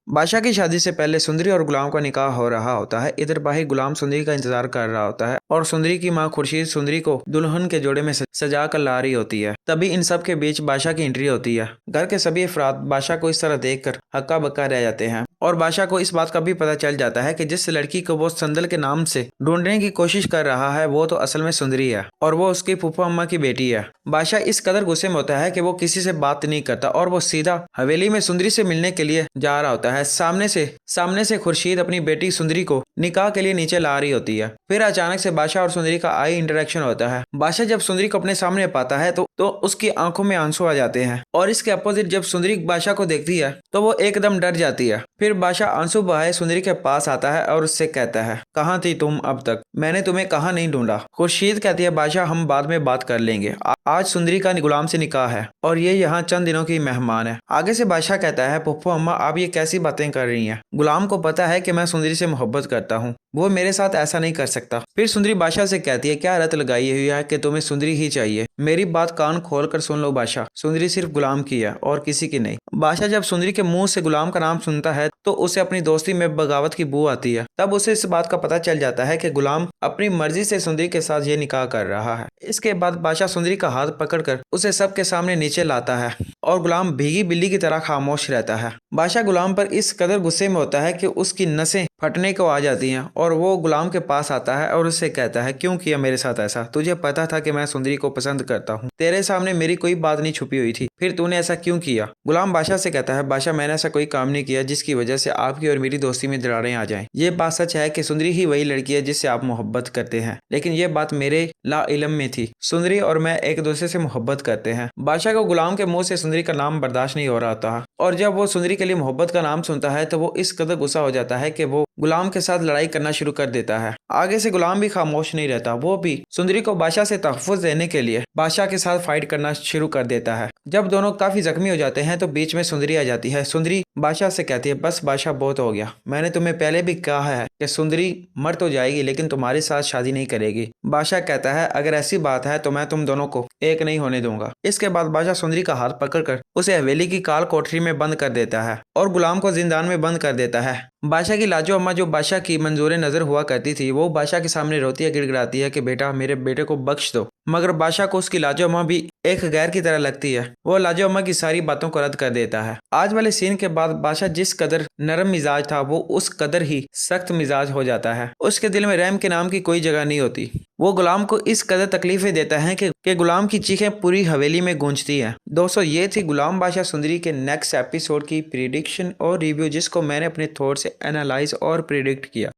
बादशाह की शादी से पहले सुंदरी और गुलाम का निकाह हो रहा होता है। इधर भाई गुलाम सुंदरी का इंतजार कर रहा होता है और सुंदरी की माँ खुर्शीद सुंदरी को दुल्हन के जोड़े में सजा कर ला रही होती है। तभी इन सब के बीच बादशाह की एंट्री होती है। घर के सभी अफराद बादशाह को इस तरह देखकर हक्का बक्का रह जाते हैं और बादशाह को इस बात का भी पता चल जाता है कि जिस लड़की को वो संदल के नाम से ढूंढने की कोशिश कर रहा है वो तो असल में सुंदरी है और वो उसकी फूफा अम्मा की बेटी है। बादशाह इस कदर गुस्से में होता है कि वो किसी से बात नहीं करता और वो सीधा हवेली में सुंदरी से मिलने के लिए जा रहा होता है। सामने से खुर्शीद अपनी बेटी सुंदरी को निकाह के लिए नीचे ला रही होती है। फिर अचानक से बादशाह और सुंदरी का आई इंटरेक्शन होता है। बादशाह जब सुंदरी को अपने सामने पाता है तो उसकी आंखों में आंसू आ जाते हैं और इसके अपोजिट जब सुंदरी बादशाह को देखती है तो वो एकदम डर जाती है। फिर बादशाह आंसू बहाए सुंदरी के पास आता है और उससे कहता है, कहाँ थी तुम अब तक? मैंने तुम्हें कहाँ नहीं ढूंढा। खुर्शीद कहती है, बादशाह हम बाद में बात कर लेंगे, आज सुंदरी का गुलाम से निकाह है और ये यहाँ चंद दिनों की मेहमान है। आगे से बादशाह कहता है, पुप्पो अम्मा आप ये कैसी बातें कर रही हैं? गुलाम को पता है कि मैं सुंदरी से मोहब्बत करता हूँ, वो मेरे साथ ऐसा नहीं कर सकता। फिर सुंदरी बादशाह से कहती है, क्या रत लगाई हुई है कि तुम्हें सुंदरी ही चाहिए? मेरी बात कान खोल कर सुन लो बादशाह, सुंदरी सिर्फ गुलाम की है और किसी की नहीं। बादशाह जब सुंदरी के मुंह से गुलाम का नाम सुनता है तो उसे अपनी दोस्ती में बगावत की बू आती है। तब उसे इस बात का पता चल जाता है कि गुलाम अपनी मर्जी से सुंदरी के साथ ये निकाह कर रहा है। इसके बाद बादशाह सुंदरी का हाथ पकड़कर उसे सबके सामने नीचे लाता है और गुलाम भीगी बिल्ली की तरह खामोश रहता है। बादशाह गुलाम पर इस कदर गुस्से में होता है कि उसकी नसें फटने को आ जाती हैं और वो गुलाम के पास आता है और उससे कहता है, क्यों किया मेरे साथ ऐसा? तुझे पता था कि मैं सुंदरी को पसंद करता हूँ, तेरे सामने मेरी कोई बात नहीं छुपी हुई थी, फिर तूने ऐसा क्यों किया? गुलाम बादशाह से कहता है, बादशाह मैंने ऐसा कोई काम नहीं किया जिसकी वजह से आपकी और मेरी दोस्ती में दरारें आ जाएं। ये बात सच है कि सुंदरी ही वही लड़की है जिससे आप मोहब्बत करते हैं, लेकिन ये बात मेरे ला इलम में थी। सुंदरी और मैं एक दूसरे से मोहब्बत करते हैं। बादशाह को गुलाम के मुंह से सुंदरी का नाम बर्दाश्त नहीं हो रहा था और जब वो सुंदरी के लिए मोहब्बत का नाम सुनता है तो वो इस कदर गुस्सा हो जाता है कि वो गुलाम के साथ लड़ाई करना शुरू कर देता है। आगे से गुलाम भी खामोश नहीं रहता, वो भी सुंदरी को बादशाह से तहफ़्फ़ुज़ देने के लिए बादशाह के साथ फाइट करना शुरू कर देता है। जब दोनों काफी जख्मी हो जाते हैं तो बीच में सुंदरी आ जाती है। सुंदरी बादशाह से कहती है, बस बादशाह बहुत हो गया, मैंने तुम्हें पहले भी कहा है कि सुंदरी मर तो जाएगी लेकिन तुम्हारे साथ शादी नहीं करेगी। बादशाह कहता है, अगर ऐसी बात है तो मैं तुम दोनों को एक नहीं होने दूंगा। इसके बाद बादशाह सुंदरी का हाथ पकड़कर उसे हवेली की काल कोठरी में बंद कर देता है और गुलाम को जिंदान में बंद कर देता है। बादशाह की लाजो अम्मा जो बादशाह की मंजूर नजर हुआ करती थी वो बादशाह के सामने रोती है, गिड़गिड़ाती है कि बेटा मेरे बेटे को बख्श दो, मगर बादशाह को उसकी लाजो अम्मा भी एक गैर की तरह लगती है। वो लाजो अम्मा की सारी बातों को रद्द कर देता है। आज वाले सीन के बाद बादशाह जिस कदर नरम मिजाज था वो उस कदर ही सख्त मिजाज हो जाता है। उसके दिल में रहम के नाम की कोई जगह नहीं होती। वो गुलाम को इस कदर तकलीफें देता है कि गुलाम की चीखें पूरी हवेली में गूंजती हैं। दोस्तों ये थी गुलाम बादशाह सुंदरी के नेक्स्ट एपिसोड की प्रिडिक्शन और रिव्यू जिसको मैंने अपने थॉट से एनालाइज और प्रिडिक्ट किया।